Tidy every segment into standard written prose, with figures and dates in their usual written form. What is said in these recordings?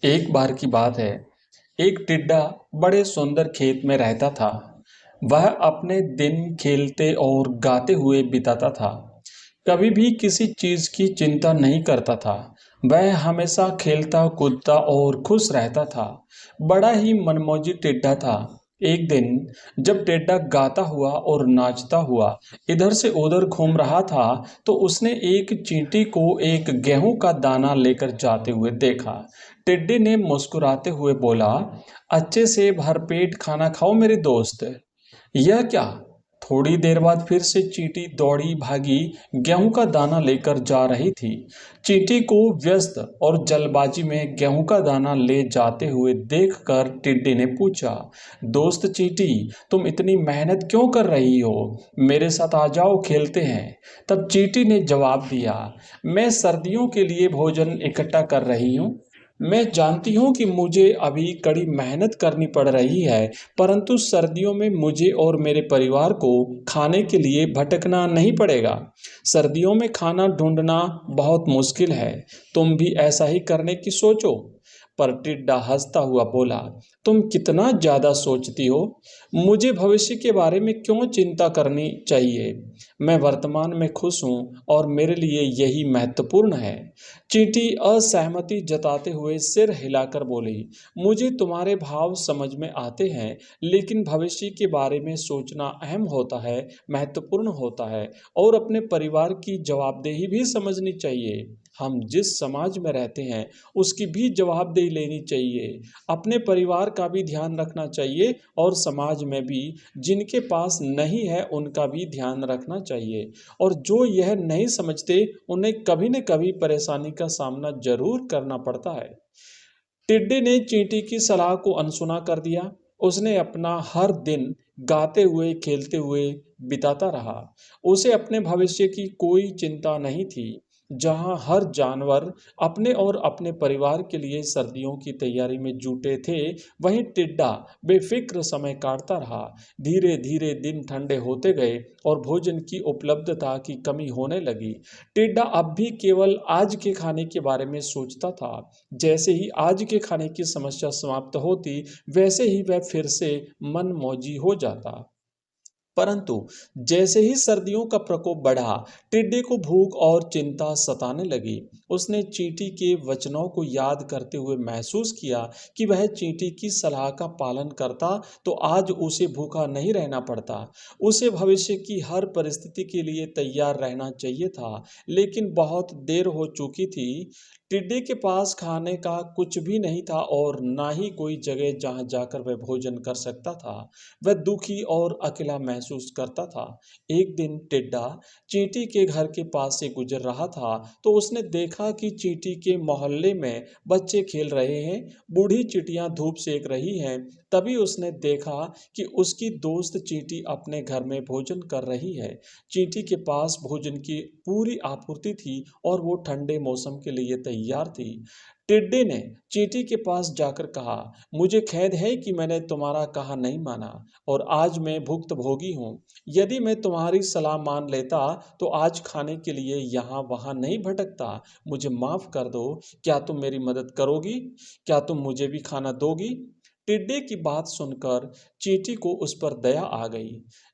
एक बार की बात है। एक टिड्डा बड़े सुंदर खेत में रहता था। वह अपने दिन खेलते और गाते हुए बिताता था। कभी भी किसी चीज की चिंता नहीं करता था। वह हमेशा खेलता कूदता और खुश रहता था। बड़ा ही मनमौजी टिड्डा था। एक दिन जब टिड्डा गाता हुआ और नाचता हुआ इधर से उधर घूम रहा था, तो उसने एक चींटी को एक गेहूं का दाना लेकर जाते हुए देखा। टिड्डे ने मुस्कुराते हुए बोला, अच्छे से भरपेट खाना खाओ मेरे दोस्त। यह क्या? थोड़ी देर बाद फिर से चींटी दौड़ी भागी गेहूं का दाना लेकर जा रही थी। चींटी को व्यस्त और जल्दबाजी में गेहूं का दाना ले जाते हुए देखकर टिड्डी ने पूछा, दोस्त चींटी, तुम इतनी मेहनत क्यों कर रही हो? मेरे साथ आ जाओ, खेलते हैं। तब चींटी ने जवाब दिया, मैं सर्दियों के लिए भोजन इकट्ठा कर रही हूँ। मैं जानती हूँ कि मुझे अभी कड़ी मेहनत करनी पड़ रही है, परंतु सर्दियों में मुझे और मेरे परिवार को खाने के लिए भटकना नहीं पड़ेगा। सर्दियों में खाना ढूंढना बहुत मुश्किल है। तुम भी ऐसा ही करने की सोचो। पर टिड्डा हंसता हुआ बोला, तुम कितना ज़्यादा सोचती हो। मुझे भविष्य के बारे में क्यों चिंता करनी चाहिए? मैं वर्तमान में खुश हूँ और मेरे लिए यही महत्वपूर्ण है। चींटी असहमति जताते हुए सिर हिलाकर बोली, मुझे तुम्हारे भाव समझ में आते हैं, लेकिन भविष्य के बारे में सोचना अहम होता है, महत्वपूर्ण होता है, और अपने परिवार की जवाबदेही भी समझनी चाहिए। हम जिस समाज में रहते हैं उसकी भी जवाबदेही लेनी चाहिए। अपने परिवार का भी ध्यान रखना चाहिए और समाज में भी जिनके पास नहीं है उनका भी ध्यान रखना चाहिए। और जो यह नहीं समझते उन्हें कभी न कभी परेशानी का सामना जरूर करना पड़ता है। टिड्डे ने चींटी की सलाह को अनसुना कर दिया। उसने अपना हर दिन गाते हुए खेलते हुए बिताता रहा। उसे अपने भविष्य की कोई चिंता नहीं थी। जहां हर जानवर अपने और अपने परिवार के लिए सर्दियों की तैयारी में जुटे थे, वहीं टिड्डा बेफिक्र समय काटता रहा। धीरे धीरे दिन ठंडे होते गए और भोजन की उपलब्धता की कमी होने लगी। टिड्डा अब भी केवल आज के खाने के बारे में सोचता था। जैसे ही आज के खाने की समस्या समाप्त होती, वैसे ही वह फिर से मनमौजी हो जाता। परंतु जैसे ही सर्दियों का प्रकोप बढ़ा, टिड्डे को भूख और चिंता सताने लगी। उसने चींटी के वचनों को याद करते हुए महसूस किया कि वह चींटी की सलाह का पालन करता तो आज उसे भूखा नहीं रहना पड़ता। उसे भविष्य की हर परिस्थिति के लिए तैयार रहना चाहिए था, लेकिन बहुत देर हो चुकी थी। टिड्डे के पास खाने का कुछ भी नहीं था और ना ही कोई जगह जहां जाकर वह भोजन कर सकता था। वह दुखी और अकेला महसूस करता था। एक दिन टिड्डा चींटी के घर के पास से गुजर रहा था, तो उसने देखा कि चींटी के मोहल्ले में बच्चे खेल रहे हैं, बूढ़ी चींटियां धूप सेक रही हैं। तभी उसने देखा कि उसकी दोस्त चींटी अपने घर में भोजन कर रही है। चींटी के पास भोजन की पूरी आपूर्ति थी और वो ठंडे मौसम के लिए तैयार थी। टिड्डे ने चींटी के पास जाकर कहा, मुझे खेद है कि मैंने तुम्हारा कहा नहीं माना और आज मैं भुक्तभोगी हूँ। यदि मैं तुम्हारी सलाह मान लेता तो आज खाने के लिए यहाँ वहाँ नहीं भटकता। मुझे माफ कर दो। क्या तुम मेरी मदद करोगी? क्या तुम मुझे भी खाना दोगी? टिड्डे की बात सुनकर चींटी को उस पर दया आ गई।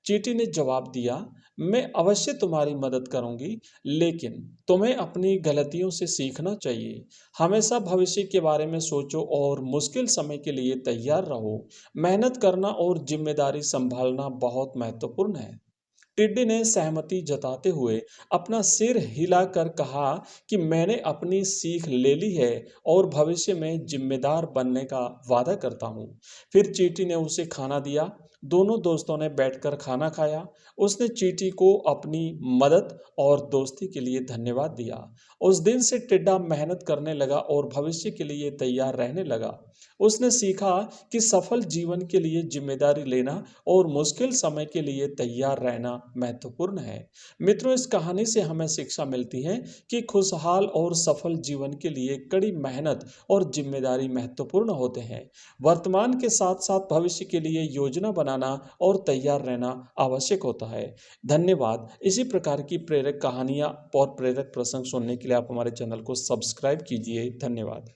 चींटी ने जवाब दिया, मैं अवश्य तुम्हारी मदद करूंगी, लेकिन तुम्हें अपनी गलतियों से सीखना चाहिए। हमेशा भविष्य के बारे में सोचो और मुश्किल समय के लिए तैयार रहो। मेहनत करना और जिम्मेदारी संभालना बहुत महत्वपूर्ण है। टिड्डी ने सहमति जताते हुए अपना सिर हिलाकर कहा कि मैंने अपनी सीख ले ली है और भविष्य में जिम्मेदार बनने का वादा करता हूँ। फिर चींटी ने उसे खाना दिया। दोनों दोस्तों ने बैठकर खाना खाया। उसने चींटी को अपनी मदद और दोस्ती के लिए धन्यवाद दिया। उस दिन से टिड्डा मेहनत करने लगा और भविष्य के लिए तैयार रहने लगा। उसने सीखा कि सफल जीवन के लिए जिम्मेदारी लेना और मुश्किल समय के लिए तैयार रहना महत्वपूर्ण है। मित्रों, इस कहानी से हमें शिक्षा मिलती है कि खुशहाल और सफल जीवन के लिए कड़ी मेहनत और जिम्मेदारी महत्वपूर्ण होते हैं। वर्तमान के साथ साथ भविष्य के लिए योजना बनाना और तैयार रहना आवश्यक होता है। धन्यवाद। इसी प्रकार की प्रेरक कहानियाँ और प्रेरक प्रसंग सुनने के लिए आप हमारे चैनल को सब्सक्राइब कीजिए। धन्यवाद।